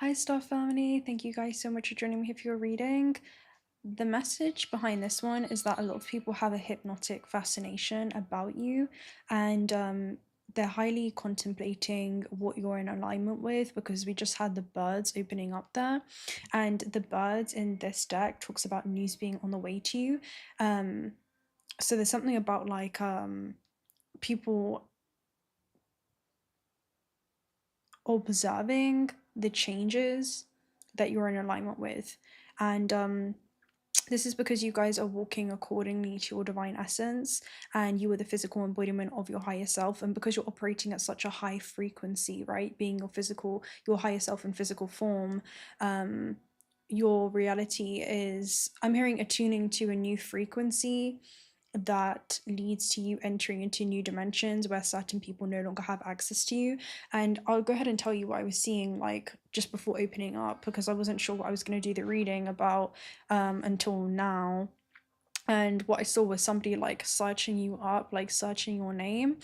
Hi, Star Family. Thank you guys so much for joining me here for your reading. The message behind this one is that a lot of people have a hypnotic fascination about you, and they're highly contemplating what you're in alignment with because we just had the birds opening up there, and the birds in this deck talks about news being on the way to you. So there's something about like people observing the changes that you're in alignment with, and this is because you guys are walking accordingly to your divine essence and you are the physical embodiment of your higher self. And because you're operating at such a high frequency, right? Being your higher self in physical form, your reality is, I'm hearing, attuning to a new frequency that leads to you entering into new dimensions where certain people no longer have access to you. And I'll go ahead and tell you what I was seeing like just before opening up, because I wasn't sure what I was going to do the reading about until now. And what I saw was somebody like searching you up, like searching your name.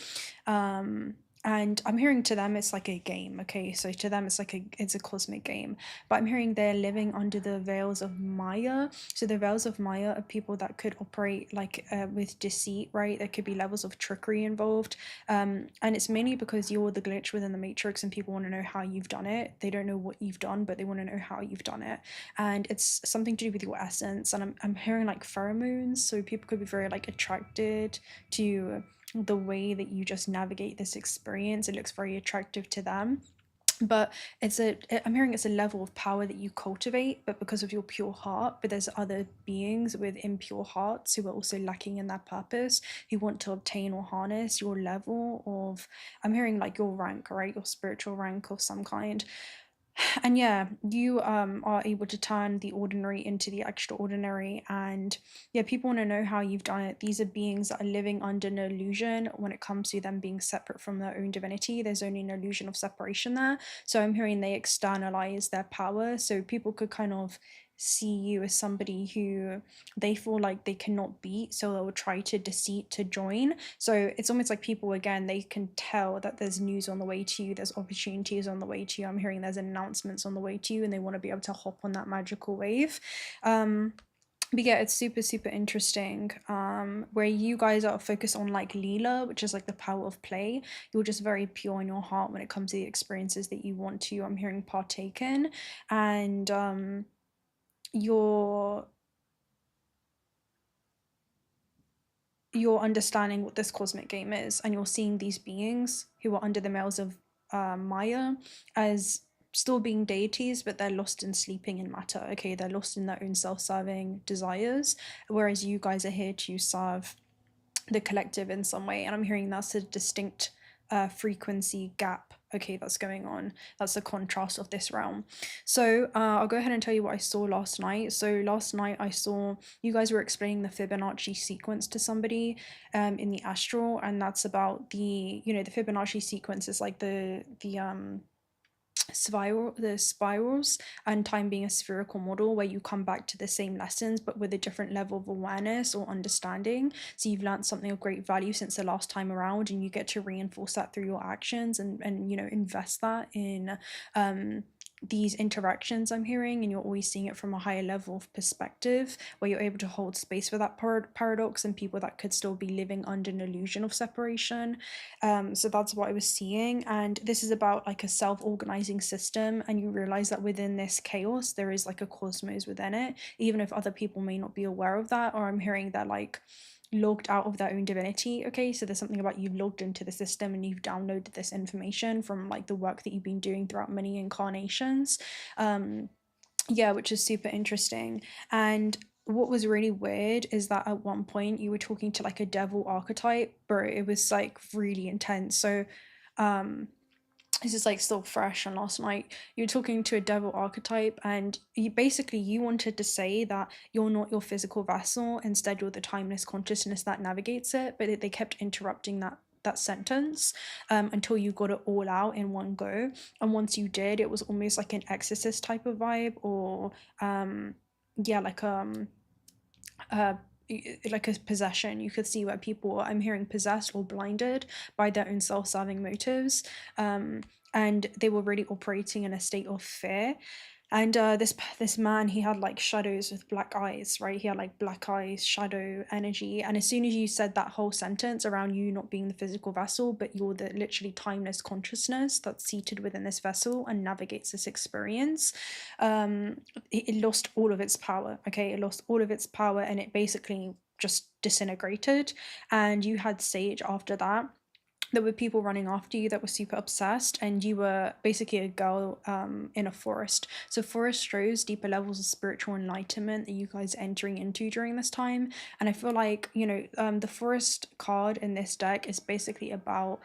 And I'm hearing to them it's like a game, okay? So to them it's a cosmic game. But I'm hearing they're living under the veils of Maya. So the veils of Maya are people that could operate like with deceit, right? There could be levels of trickery involved. And it's mainly because you're the glitch within the matrix and people want to know how you've done it. They don't know what you've done, but they want to know how you've done it. And it's something to do with your essence. And I'm hearing like pheromones. So people could be very like attracted to the way that you just navigate this experience. It looks very attractive to them, but I'm hearing it's a level of power that you cultivate, but because of your pure heart. But there's other beings with impure hearts who are also lacking in that purpose, who want to obtain or harness your level of, I'm hearing like your rank, right? Your spiritual rank of some kind. And yeah, you are able to turn the ordinary into the extraordinary. And yeah, people want to know how you've done it. These are beings that are living under an illusion when it comes to them being separate from their own divinity. There's only an illusion of separation there. So I'm hearing they externalize their power, so people could kind of see you as somebody who they feel like they cannot beat, so they'll try to deceit to join. So it's almost like people, again, they can tell that there's news on the way to you, there's opportunities on the way to you. I'm hearing there's announcements on the way to you, and they want to be able to hop on that magical wave. But yeah, it's super super interesting, where you guys are focused on like Leela, which is like the power of play. You're just very pure in your heart when it comes to the experiences that you want to, I'm hearing, partake in. And you're understanding what this cosmic game is, and you're seeing these beings who are under the veils of Maya as still being deities, but they're lost in sleeping in matter. Okay, they're lost in their own self-serving desires, whereas you guys are here to serve the collective in some way. And I'm hearing that's a distinct frequency gap, okay, that's going on. That's the contrast of this realm. So I'll go ahead and tell you what I saw last night. So last night I saw you guys were explaining the Fibonacci sequence to somebody in the astral, and that's about the Fibonacci sequence is like the spirals, and time being a spherical model where you come back to the same lessons but with a different level of awareness or understanding. So you've learned something of great value since the last time around, and you get to reinforce that through your actions and invest that in these interactions, I'm hearing. And you're always seeing it from a higher level of perspective where you're able to hold space for that paradox and people that could still be living under an illusion of separation. So that's what I was seeing. And this is about like a self-organizing system, and you realize that within this chaos there is like a cosmos within it, even if other people may not be aware of that. Or I'm hearing that like logged out of their own divinity. Okay, so there's something about you've logged into the system and you've downloaded this information from like the work that you've been doing throughout many incarnations. Yeah, which is super interesting. And what was really weird is that at one point you were talking to like a devil archetype, but it was like really intense. So this is like still fresh on last night. You're talking to a devil archetype, and you wanted to say that you're not your physical vessel, instead you're the timeless consciousness that navigates it, but they kept interrupting that sentence until you got it all out in one go. And once you did, it was almost like an exorcist type of vibe, or yeah, like a possession. You could see where people, I'm hearing, possessed or blinded by their own self-serving motives. and they were really operating in a state of fear. And this man, he had like shadows with black eyes, right? He had like black eyes, shadow energy. And as soon as you said that whole sentence around you not being the physical vessel, but you're the literally timeless consciousness that's seated within this vessel and navigates this experience, it lost all of its power. Okay, it lost all of its power, and it basically just disintegrated. And you had Sage after that. There were people running after you that were super obsessed, and you were basically a girl in a forest. So forest shows deeper levels of spiritual enlightenment that you guys are entering into during this time. And I feel like, you know, the forest card in this deck is basically about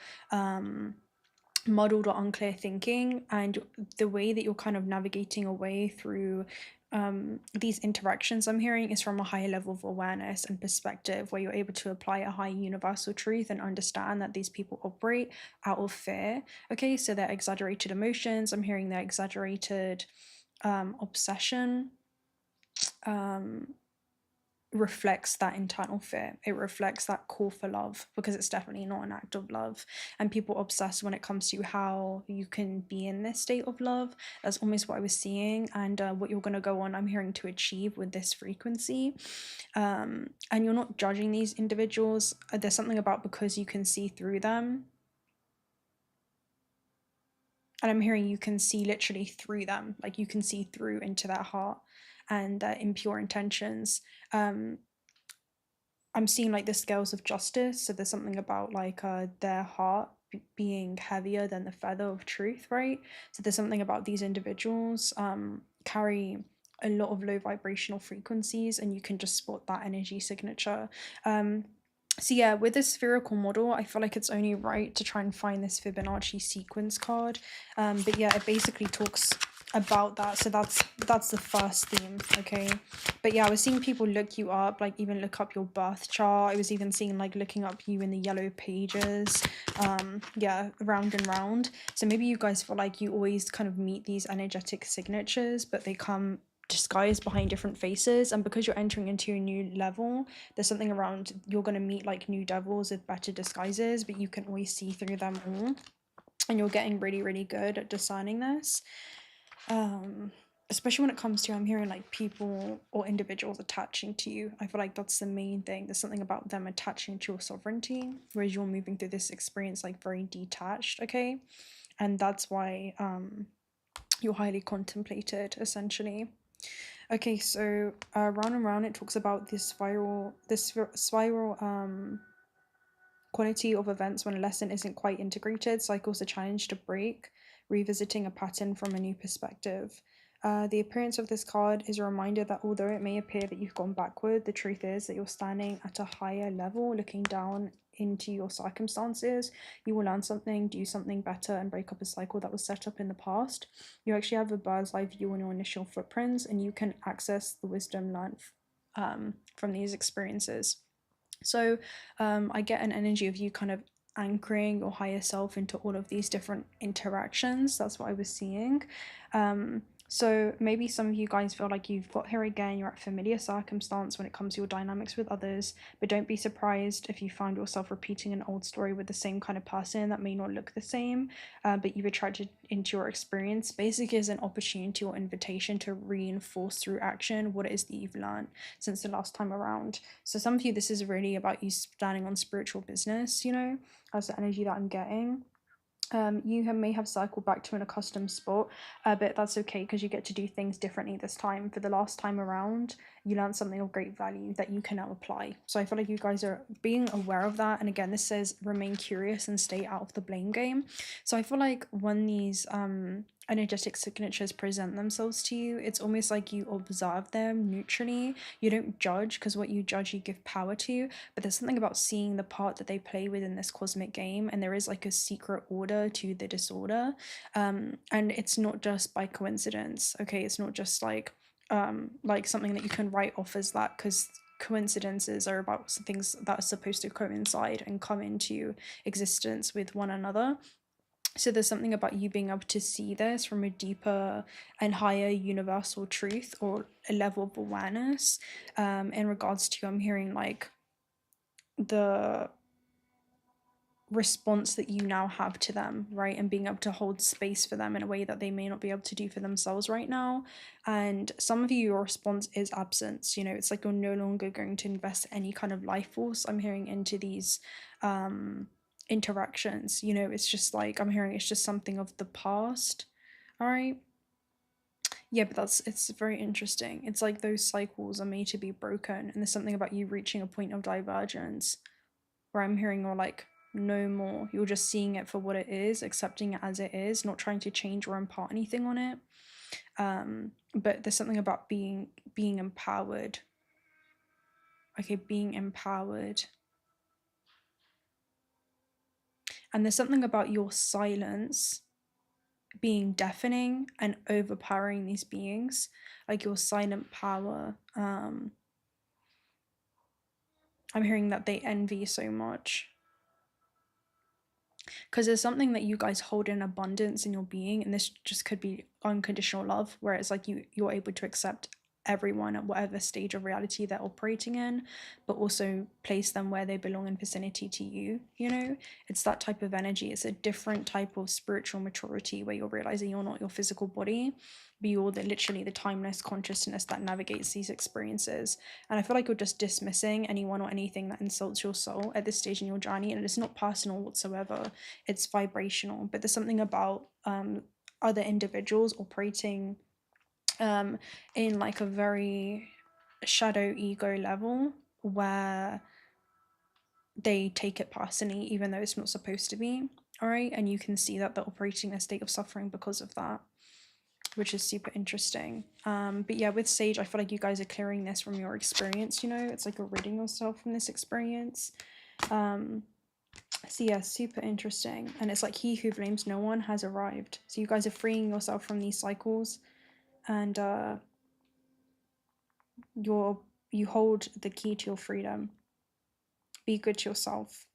muddled or unclear thinking, and the way that you're kind of navigating a way through these interactions I'm hearing is from a higher level of awareness and perspective, where you're able to apply a high universal truth and understand that these people operate out of fear. Okay, so they're exaggerated emotions. I'm hearing their exaggerated obsession reflects that internal fear. It reflects that call for love, because it's definitely not an act of love. And people obsess when it comes to how you can be in this state of love. That's almost what I was seeing, and what you're going to go on, I'm hearing, to achieve with this frequency. And you're not judging these individuals. There's something about because you can see through them. And I'm hearing you can see literally through them, like you can see through into their heart and their impure intentions. I'm seeing like the scales of justice. So there's something about like their heart being heavier than the feather of truth, right? So there's something about these individuals carry a lot of low vibrational frequencies, and you can just spot that energy signature. So yeah, with this spherical model, I feel like it's only right to try and find this Fibonacci sequence card. But yeah, it basically talks about that. So that's the first theme, okay? But yeah, I was seeing people look you up, like even look up your birth chart. I was even seeing like looking up you in the yellow pages. Yeah, round and round. So maybe you guys feel like you always kind of meet these energetic signatures, but they come disguised behind different faces. And because you're entering into a new level, there's something around you're going to meet like new devils with better disguises, but you can always see through them all, and you're getting really, really good at discerning this. Especially when it comes to, I'm hearing like people or individuals attaching to you. I feel like that's the main thing. There's something about them attaching to your sovereignty, whereas you're moving through this experience like very detached, okay? And that's why you're highly contemplated, essentially. Okay, so round and round, it talks about this spiral quality of events when a lesson isn't quite integrated, cycles a challenge to break, revisiting a pattern from a new perspective. The appearance of this card is a reminder that although it may appear that you've gone backward, the truth is that you're standing at a higher level, looking down into your circumstances. You will learn something, do something better, and break up a cycle that was set up in the past. You actually have a bird's eye view on your initial footprints, and you can access the wisdom learned from these experiences. So I get an energy of you kind of anchoring your higher self into all of these different interactions. That's what I was seeing. So maybe some of you guys feel like you've got here again, you're at familiar circumstance when it comes to your dynamics with others, but don't be surprised if you find yourself repeating an old story with the same kind of person that may not look the same, but you've attracted into your experience. Basically as an opportunity or invitation to reinforce through action what it is that you've learned since the last time around. So some of you, this is really about you standing on spiritual business, you know, that's the energy that I'm getting. You may have cycled back to an accustomed spot, but that's okay because you get to do things differently this time. For the last time around, you learned something of great value that you can now apply. So I feel like you guys are being aware of that. And again, this says remain curious and stay out of the blame game. So I feel like when these energetic signatures present themselves to you, it's almost like you observe them neutrally. You don't judge, because what you judge you give power to, but there's something about seeing the part that they play within this cosmic game, and there is like a secret order to the disorder, and it's not just by coincidence, okay? It's not just like something that you can write off as that, because coincidences are about things that are supposed to coincide and come into existence with one another. So there's something about you being able to see this from a deeper and higher universal truth or a level of awareness, in regards to, I'm hearing like the response that you now have to them, right? And being able to hold space for them in a way that they may not be able to do for themselves right now. And some of you, your response is absence. You know, it's like you're no longer going to invest any kind of life force, I'm hearing, into these interactions. You know, it's just like, I'm hearing it's just something of the past. All right. Yeah, but it's very interesting. It's like those cycles are made to be broken, and there's something about you reaching a point of divergence where I'm hearing you're like, no more. You're just seeing it for what it is, accepting it as it is, not trying to change or impart anything on it. But there's something about being empowered. Okay, being empowered. And there's something about your silence being deafening and overpowering these beings, like your silent power. I'm hearing that they envy so much, because there's something that you guys hold in abundance in your being, and this just could be unconditional love, where it's like you're able to accept everyone at whatever stage of reality they're operating in, but also place them where they belong in vicinity to you. You know, it's that type of energy. It's a different type of spiritual maturity where you're realizing you're not your physical body, but you're literally the timeless consciousness that navigates these experiences. And I feel like you're just dismissing anyone or anything that insults your soul at this stage in your journey, and it's not personal whatsoever. It's vibrational. But there's something about other individuals operating in like a very shadow ego level where they take it personally, even though it's not supposed to be. All right. And you can see that they're operating in a state of suffering because of that, which is super interesting. But yeah, with Sage, I feel like you guys are clearing this from your experience. You know, it's like you're ridding yourself from this experience. So yeah, super interesting. And it's like he who blames no one has arrived. So you guys are freeing yourself from these cycles, and you hold the key to your freedom. Be good to yourself.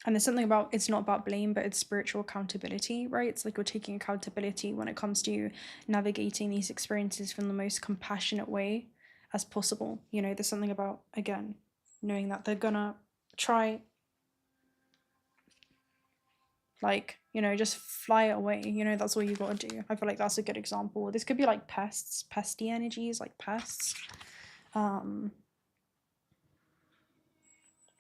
And there's something about, it's not about blame, but it's spiritual accountability, right? It's like you're taking accountability when it comes to navigating these experiences from the most compassionate way as possible. You know, there's something about, again, knowing that they're gonna try, like, you know, just fly it away. You know, that's all you gotta do. I feel like that's a good example. This could be like pests, pesty energies, like pests. But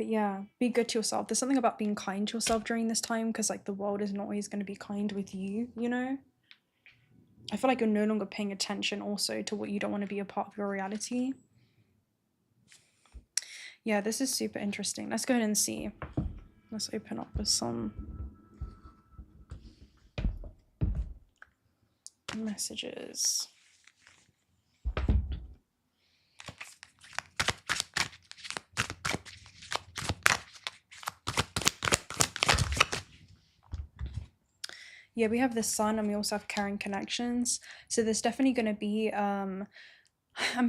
yeah, be good to yourself. There's something about being kind to yourself during this time, because like the world isn't always going to be kind with you, you know? I feel like you're no longer paying attention also to what you don't want to be a part of your reality. Yeah, this is super interesting. Let's go ahead and see. Let's open up with some messages. Yeah, we have the sun, and we also have caring connections. So there's definitely going to be, I'm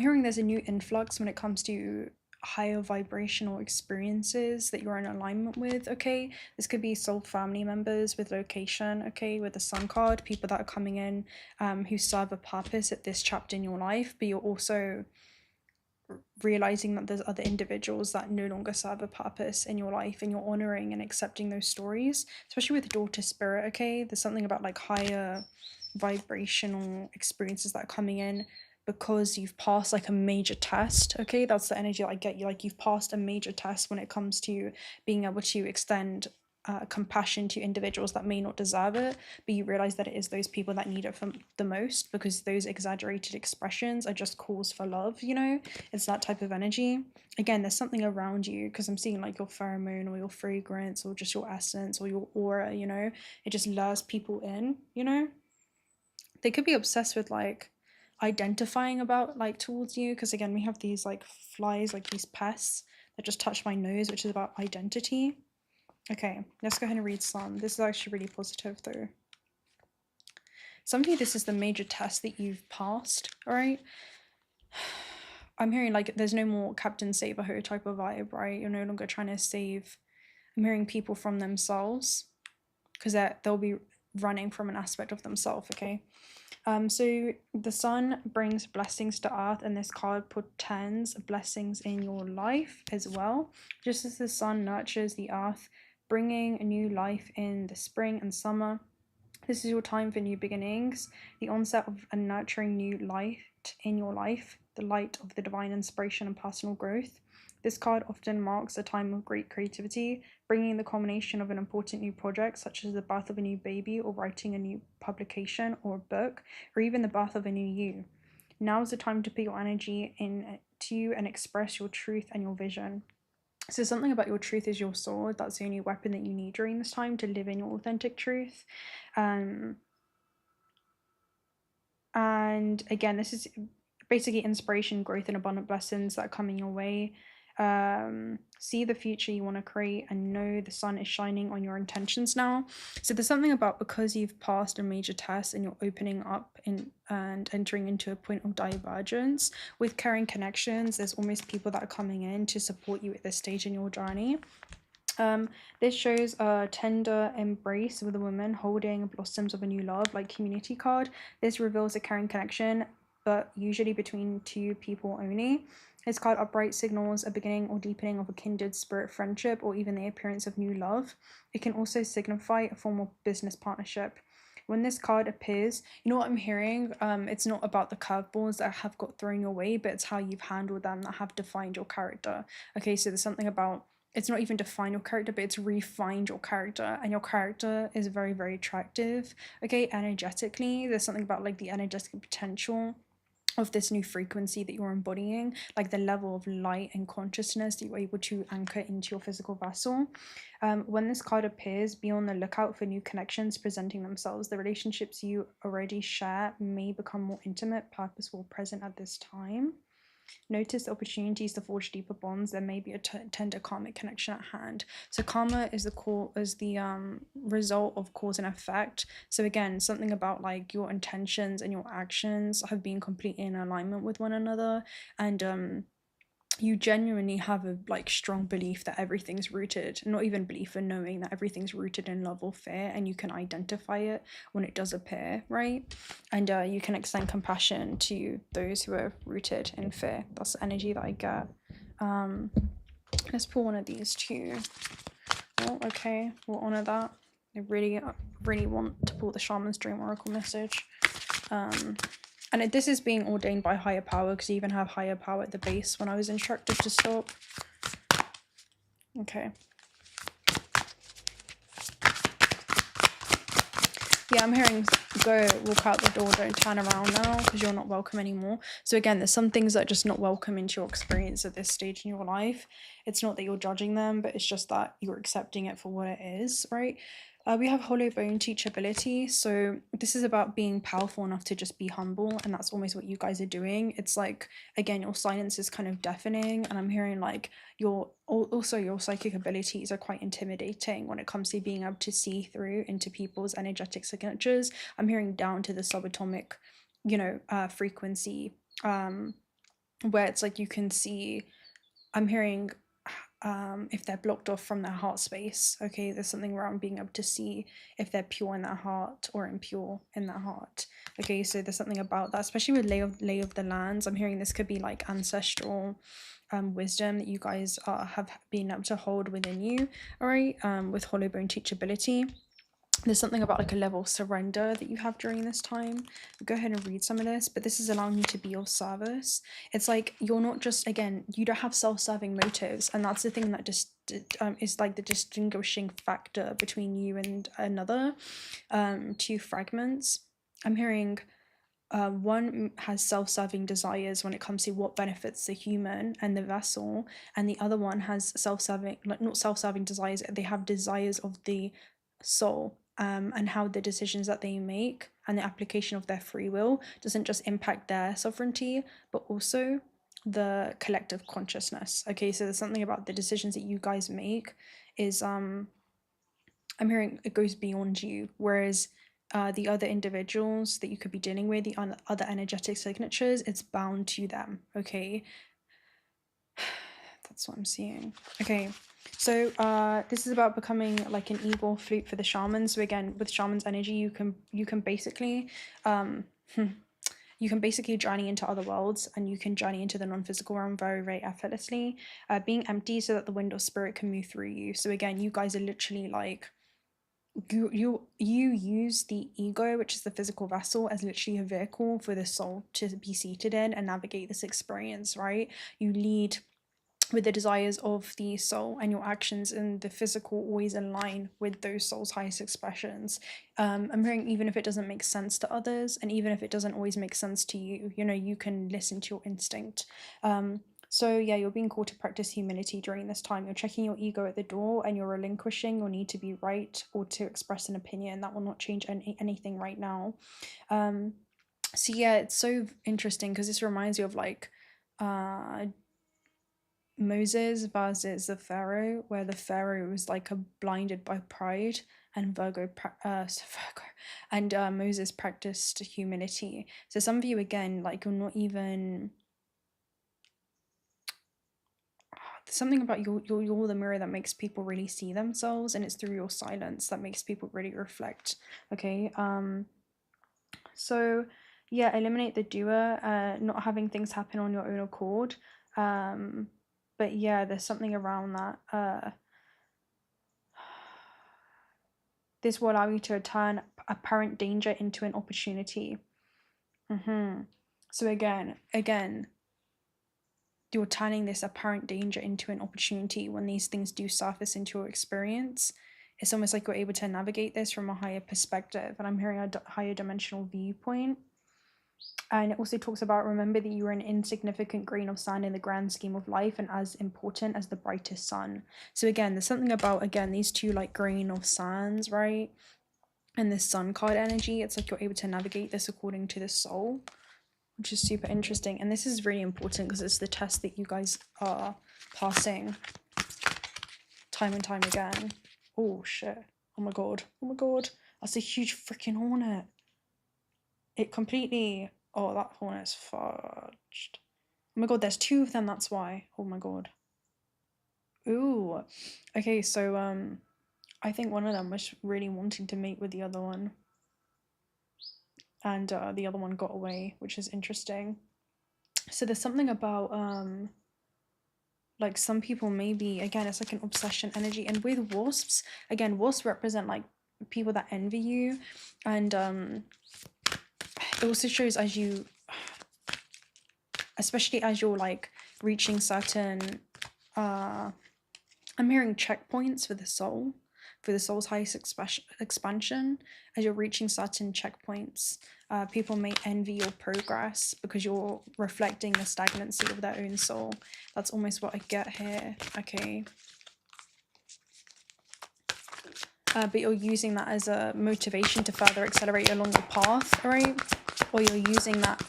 hearing there's a new influx when it comes to higher vibrational experiences that you're in alignment with. Okay, this could be soul family members with location, okay, with the sun card, people that are coming in who serve a purpose at this chapter in your life, but you're also realizing that there's other individuals that no longer serve a purpose in your life, and you're honoring and accepting those stories, especially with daughter spirit. Okay, there's something about like higher vibrational experiences that are coming in because you've passed like a major test. Okay, that's the energy that I get. You like, you've passed a major test when it comes to being able to extend compassion to individuals that may not deserve it, but you realize that it is those people that need it from the most, because those exaggerated expressions are just calls for love. You know, it's that type of energy. Again, there's something around you, because I'm seeing like your pheromone or your fragrance or just your essence or your aura. You know, it just lures people in. You know, they could be obsessed with like identifying about like towards you, because again, we have these like flies, like these pests that just touch my nose, which is about identity. Okay, let's go ahead and read some. This is actually really positive though. Some of you, this is the major test that you've passed, all right? I'm hearing like there's no more Captain Save-A-Ho type of vibe, right? You're no longer trying to save. I'm hearing people from themselves, because they'll be running from an aspect of themselves, okay? So the sun brings blessings to earth, and this card portends blessings in your life as well. Just as the sun nurtures the earth, bringing a new life in the spring and summer, this is your time for new beginnings, the onset of a nurturing new light in your life, the light of the divine inspiration and personal growth. This card often marks a time of great creativity, bringing the culmination of an important new project, such as the birth of a new baby, or writing a new publication or book, or even the birth of a new you. Now is the time to put your energy into and express your truth and your vision. So something about your truth is your sword. That's the only weapon that you need during this time to live in your authentic truth. And again, this is basically inspiration, growth, and abundant blessings that are coming your way. See the future you want to create and know the sun is shining on your intentions now. So there's something about, because you've passed a major test and you're opening up and entering into a point of divergence with caring connections, there's almost people that are coming in to support you at this stage in your journey. This shows a tender embrace with a woman holding blossoms of a new love, like community card. This reveals a caring connection, but usually between two people only. This card upright signals a beginning or deepening of a kindred spirit friendship, or even the appearance of new love. It can also signify a formal business partnership. When this card appears, you know what I'm hearing? It's not about the curveballs that have got thrown your way, but it's how you've handled them that have defined your character. Okay, so there's something about, it's not even define your character, but it's refined your character, and your character is very, very attractive. Okay, energetically, there's something about like the energetic potential of this new frequency that you're embodying, like the level of light and consciousness that you're able to anchor into your physical vessel. When this card appears, be on the lookout for new connections presenting themselves. The relationships you already share may become more intimate, purposeful, present at this time. Notice the opportunities to forge deeper bonds. There may be a tender karmic connection at hand. So karma is the result of cause and effect. So again, something about like your intentions and your actions have been completely in alignment with one another, and you genuinely have a like strong belief that everything's rooted, not even belief, and knowing that everything's rooted in love or fear, and you can identify it when it does appear, right? And you can extend compassion to those who are rooted in fear. That's the energy that I get. Let's pull one of these too. Oh, okay, we'll honor that. I really want to pull the Shaman's Dream Oracle message. And this is being ordained by higher power, because you even have higher power at the base when I was instructed to stop. Okay. Yeah, I'm hearing go, walk out the door, don't turn around now, because you're not welcome anymore. So again, there's some things that are just not welcome into your experience at this stage in your life. It's not that you're judging them, but it's just that you're accepting it for what it is, right? We have hollow bone teachability. So this is about being powerful enough to just be humble, and that's almost what you guys are doing. It's like, again, your silence is kind of deafening, and I'm hearing like your psychic abilities are quite intimidating when it comes to being able to see through into people's energetic signatures. I'm hearing down to the subatomic, frequency, where it's like you can see, I'm hearing if they're blocked off from their heart space. Okay, there's something around being able to see if they're pure in their heart or impure in their heart. Okay, so there's something about that, especially with lay of the lands. I'm hearing this could be like ancestral wisdom that you guys have been able to hold within you. All right, with hollow bone teachability. There's something about like a level of surrender that you have during this time. Go ahead and read some of this, but this is allowing you to be of service. It's like you're not just, again, you don't have self-serving motives, and that's the thing that just is like the distinguishing factor between you and another two fragments. I'm hearing one has self-serving desires when it comes to what benefits the human and the vessel, and the other one has self-serving, like not self-serving desires, they have desires of the soul. And how the decisions that they make and the application of their free will doesn't just impact their sovereignty, but also the collective consciousness. Okay, so there's something about the decisions that you guys make is I'm hearing it goes beyond you, whereas the other individuals that you could be dealing with, the other energetic signatures, it's bound to them. Okay, That's what I'm seeing. Okay, so this is about becoming like an eagle flute for the shaman. So again, with shaman's energy, you can basically you can basically journey into other worlds, and you can journey into the non-physical realm very effortlessly, being empty so that the wind of spirit can move through you. So again, you guys are literally like, you use the ego, which is the physical vessel, as literally a vehicle for the soul to be seated in and navigate this experience, right? You lead with the desires of the soul, and your actions in the physical always align with those soul's highest expressions. I'm hearing, even if it doesn't make sense to others, and even if it doesn't always make sense to you, you know, you can listen to your instinct. So yeah, you're being called to practice humility during this time. You're checking your ego at the door, and you're relinquishing your need to be right or to express an opinion. That will not change anything right now. So yeah, it's so interesting because this reminds you of like Moses versus the Pharaoh, where the Pharaoh was like blinded by pride, and Moses practiced humility. So some of you, again, like, you're not even, there's something about you're the mirror that makes people really see themselves, and it's through your silence that makes people really reflect. Okay, so yeah, eliminate the doer, not having things happen on your own accord. But yeah, there's something around that. This will allow you to turn apparent danger into an opportunity. So again, you're turning this apparent danger into an opportunity when these things do surface into your experience. It's almost like you're able to navigate this from a higher perspective, and I'm hearing a higher dimensional viewpoint. And it also talks about, remember that you are an insignificant grain of sand in the grand scheme of life, and as important as the brightest sun. So again, there's something about, again, these two like grain of sands, right? And this sun card energy, it's like you're able to navigate this according to the soul, which is super interesting. And this is really important because it's the test that you guys are passing time and time again. Oh shit. Oh my god. Oh my god. That's a huge freaking hornet. It completely... Oh, that hornet's fudged. Oh my god, there's two of them, that's why. Oh my god. Ooh. Okay, so I think one of them was really wanting to mate with the other one. And the other one got away, which is interesting. So there's something about like, some people maybe, again, it's like an obsession energy. And with wasps, again, wasps represent like people that envy you, and it also shows as you, especially as you're like reaching certain I'm hearing checkpoints for the soul, for the soul's highest expansion. As you're reaching certain checkpoints, people may envy your progress because you're reflecting the stagnancy of their own soul. That's almost what I get here. Okay. But you're using that as a motivation to further accelerate along your path, right? Or you're using that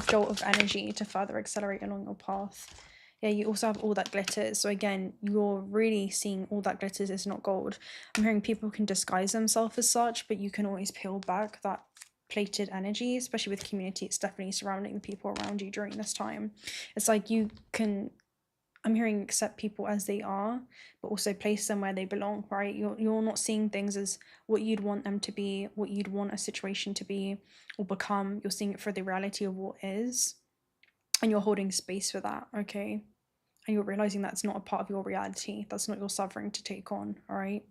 jolt of energy to further accelerate along your path. Yeah, you also have all that glitters. So again, you're really seeing all that glitters is not gold. I'm hearing people can disguise themselves as such, but you can always peel back that plated energy, especially with community. It's definitely surrounding the people around you during this time. It's like you can... I'm hearing accept people as they are, but also place them where they belong, right? You're not seeing things as what you'd want them to be, what you'd want a situation to be or become. You're seeing it for the reality of what is, and you're holding space for that, okay? And you're realizing that's not a part of your reality. That's not your suffering to take on, all right?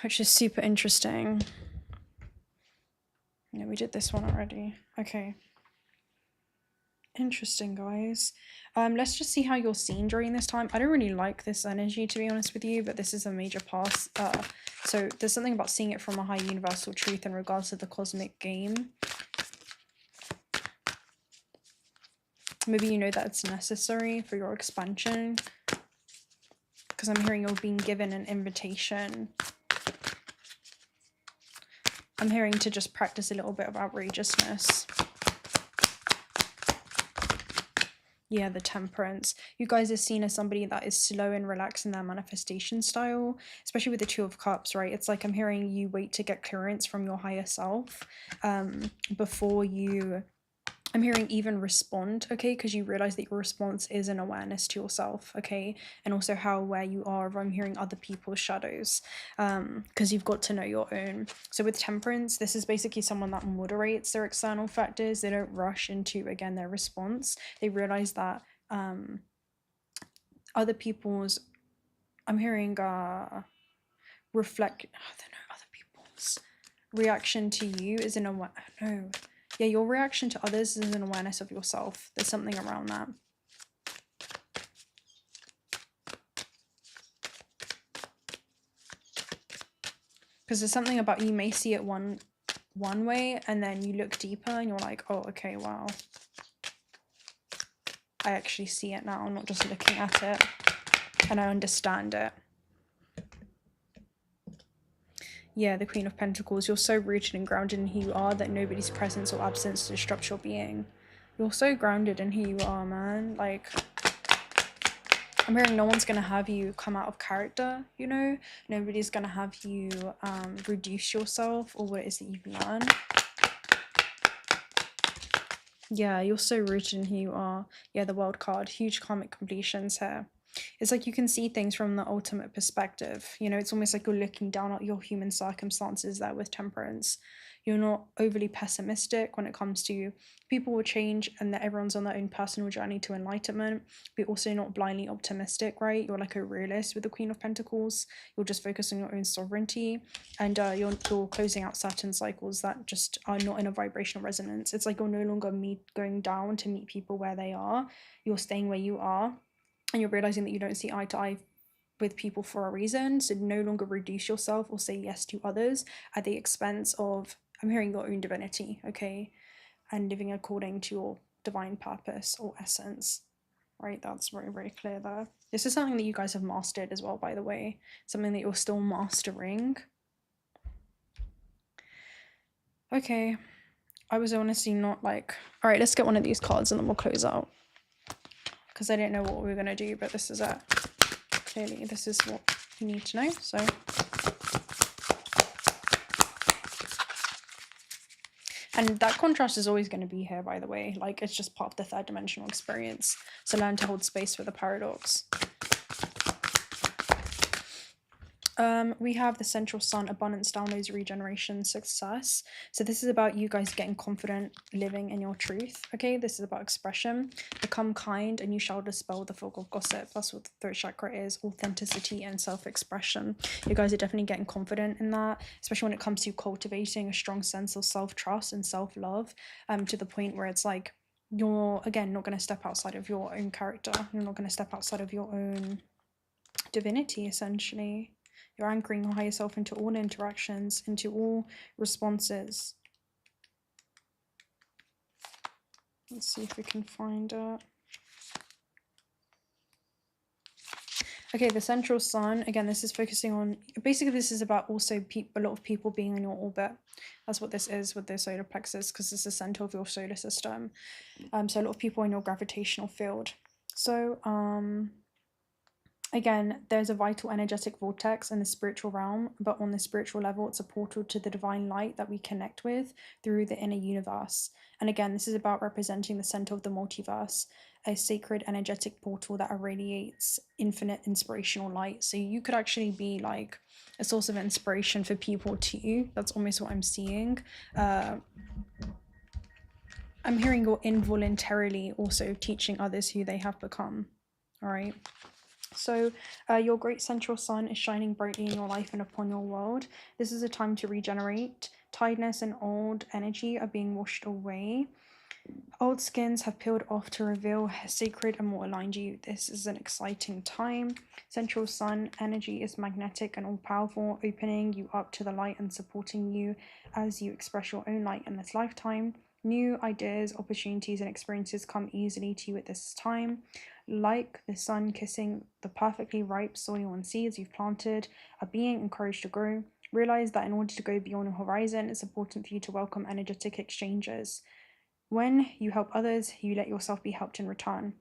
Which is super interesting. Yeah, we did this one already. Okay. Interesting, guys. Let's just see how you're seen during this time. I don't really like this energy, to be honest with you, but this is a major pass. So there's something about seeing it from a high universal truth in regards to the cosmic game. Maybe you know that it's necessary for your expansion, because I'm hearing you're being given an invitation. I'm hearing to just practice a little bit of outrageousness. Yeah, the temperance. You guys are seen as somebody that is slow and relaxed in their manifestation style, especially with the Two of Cups, right? It's like I'm hearing you wait to get clearance from your higher self before you I'm hearing even respond, okay, because you realize that your response is an awareness to yourself, okay, and also how aware you are of, I'm hearing, other people's shadows, because you've got to know your own. So with temperance, this is basically someone that moderates their external factors. They don't rush into, again, their response. They realize that other people's, I'm hearing reflect, I don't know, other people's reaction to you is an your reaction to others is an awareness of yourself. There's something around that. Because there's something about, you may see it one way, and then you look deeper and you're like, oh, okay, wow, I actually see it now. I'm not just looking at it, and I understand it. Yeah, the Queen of Pentacles. You're so rooted and grounded in who you are that nobody's presence or absence disrupts your being. You're so grounded in who you are, man. Like, I'm hearing no one's gonna have you come out of character, you know? Nobody's gonna have you reduce yourself or what it is that you've learned. Yeah, you're so rooted in who you are. Yeah, the World card. Huge karmic completions here. It's like you can see things from the ultimate perspective. You know, it's almost like you're looking down at your human circumstances there with temperance. You're not overly pessimistic when it comes to people will change and that everyone's on their own personal journey to enlightenment, but also not blindly optimistic, right? You're like a realist with the Queen of Pentacles. You're just focused on your own sovereignty, and you're closing out certain cycles that just are not in a vibrational resonance. It's like you're no longer going down to meet people where they are. You're staying where you are, and you're realizing that you don't see eye to eye with people for a reason. So no longer reduce yourself or say yes to others at the expense of, I'm hearing, your own divinity, okay, and living according to your divine purpose or essence, right? That's very, very clear there. This is something that you guys have mastered as well, by the way, something that you're still mastering. Okay, I was honestly not like, all right, let's get one of these cards and then we'll close out, because I didn't know what we were going to do, but this is it. Clearly, this is what you need to know, so. And that contrast is always going to be here, by the way. Like, it's just part of the third dimensional experience. So learn to hold space for the paradox. We have the central sun, abundance, downloads, regeneration, success. So this is about you guys getting confident, living in your truth. Okay, this is about expression. Become kind and you shall dispel the fog of gossip. That's what the throat chakra is, authenticity and self-expression. You guys are definitely getting confident in that, especially when it comes to cultivating a strong sense of self-trust and self-love, to the point where it's like, you're, again, not going to step outside of your own character. You're not going to step outside of your own divinity, essentially. You're anchoring your higher self into all interactions, into all responses. Let's see if we can find it. Okay, the central sun, again, this is focusing on, basically this is about also a lot of people being in your orbit. That's what this is with the solar plexus, because it's the center of your solar system. So a lot of people in your gravitational field. So, again, there's a vital energetic vortex in the spiritual realm, but on the spiritual level, it's a portal to the divine light that we connect with through the inner universe. And again, this is about representing the center of the multiverse, a sacred energetic portal that irradiates infinite inspirational light. So you could actually be like a source of inspiration for people too. That's almost what I'm seeing. I'm hearing you're involuntarily also teaching others who they have become. All right. So your great central sun is shining brightly in your life and upon your world. This is a time to regenerate. Tiredness and old energy are being washed away. Old skins have peeled off to reveal sacred and more aligned you. This is an exciting time. Central sun energy is magnetic and all-powerful, opening you up to the light and supporting you as you express your own light in this lifetime. New ideas, opportunities, and experiences come easily to you at this time. Like the sun kissing the perfectly ripe soil and seeds you've planted, are being encouraged to grow. Realize that in order to go beyond your horizon, it's important for you to welcome energetic exchanges. When you help others, you let yourself be helped in return.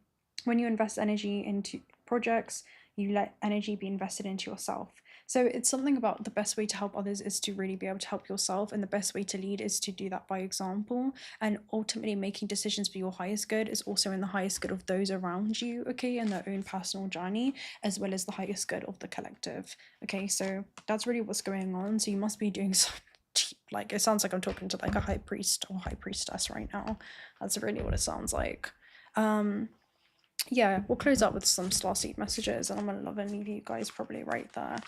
When you invest energy into projects, you let energy be invested into yourself. So it's something about the best way to help others is to really be able to help yourself, and the best way to lead is to do that by example, and ultimately making decisions for your highest good is also in the highest good of those around you, okay, and their own personal journey, as well as the highest good of the collective. Okay, so that's really what's going on. So you must be doing so, like, it sounds like I'm talking to like a high priest or high priestess right now. That's really what it sounds like. Yeah, we'll close up with some starseed messages, and I'm gonna love and leave you guys probably right there.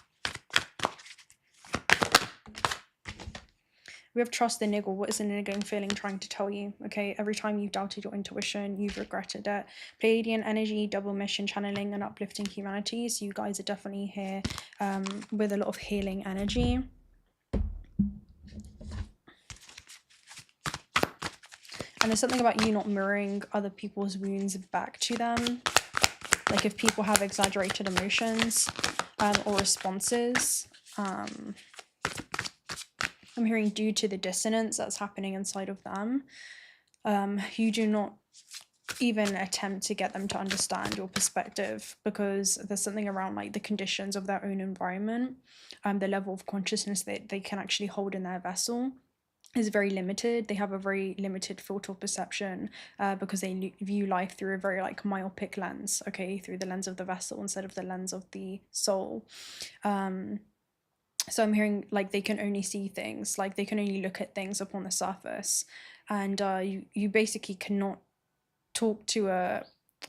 We have trust the niggle. What is the niggling feeling trying to tell you? Okay, every time you've doubted your intuition, you've regretted it. Pleiadian energy, double mission, channeling, and uplifting humanity. So you guys are definitely here with a lot of healing energy. And there's something about you not mirroring other people's wounds back to them. Like if people have exaggerated emotions or responses. I'm hearing due to the dissonance that's happening inside of them, you do not even attempt to get them to understand your perspective, because there's something around like the conditions of their own environment, the level of consciousness that they can actually hold in their vessel is very limited. They have a very limited filter of perception because they view life through a very like myopic lens, okay, through the lens of the vessel instead of the lens of the soul. So I'm hearing like they can only see things, like they can only look at things upon the surface, and you basically cannot talk to a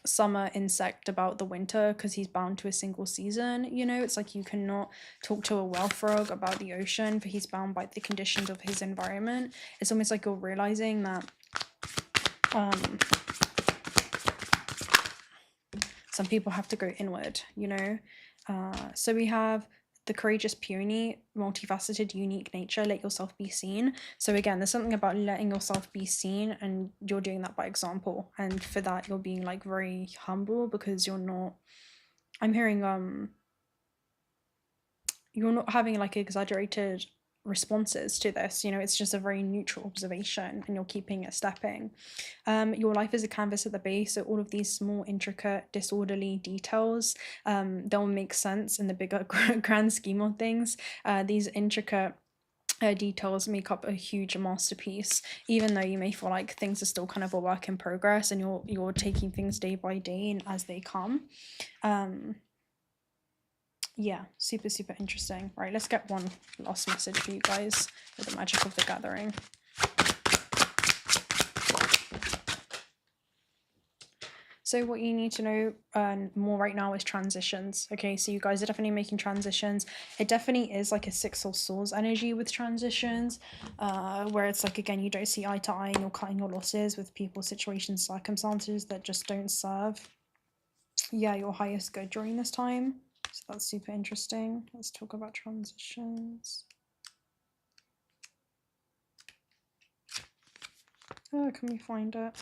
summer insect about the winter because he's bound to a single season, you know. It's like you cannot talk to a whale frog about the ocean for he's bound by the conditions of his environment. It's almost like you're realizing that some people have to go inward, you know. So we have the courageous peony, multifaceted, unique nature, let yourself be seen. So again, there's something about letting yourself be seen, and you're doing that by example, and for that you're being like very humble, because you're not, I'm hearing you're not having like exaggerated responses to this, you know. It's just a very neutral observation, and you're keeping it stepping. Your life is a canvas at the base, so all of these small, intricate, disorderly details, they'll make sense in the bigger grand scheme of things. These intricate details make up a huge masterpiece, even though you may feel like things are still kind of a work in progress, and you're taking things day by day and as they come. Yeah, super interesting. Right, let's get one last message for you guys with the magic of the gathering. So what you need to know more right now is transitions. Okay, so you guys are definitely making transitions. It definitely is like a Six of Swords energy with transitions, where it's like, again, you don't see eye to eye and you're cutting your losses with people, situations, circumstances that just don't serve, yeah, your highest good during this time. So that's super interesting. Let's talk about transitions. Oh, can we find it?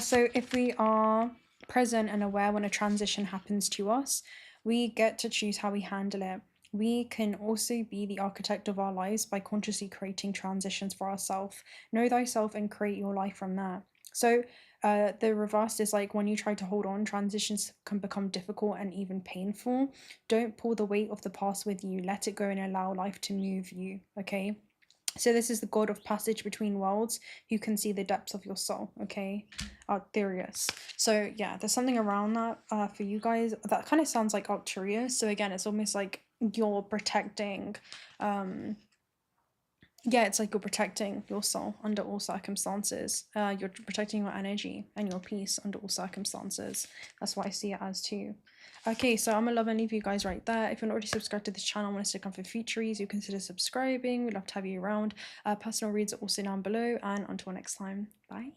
So if we are present and aware when a transition happens to us, we get to choose how we handle it. We can also be the architect of our lives by consciously creating transitions for ourselves. Know thyself and create your life from there. So the reverse is like when you try to hold on, transitions can become difficult and even painful. Don't pull the weight of the past with you. Let it go and allow life to move you, okay? So this is the god of passage between worlds who can see the depths of your soul, okay? Arcturus. So yeah, there's something around that for you guys. That kind of sounds like Arcturus. So again, it's almost like you're protecting, yeah, it's like you're protecting your soul under all circumstances. You're protecting your energy and your peace under all circumstances. That's what I see it as too. Okay, so I'm gonna love and leave you guys right there. If you're not already subscribed to this channel and want to stick on for future reads, you consider subscribing. We'd love to have you around. Personal reads are also down below, and until next time, bye.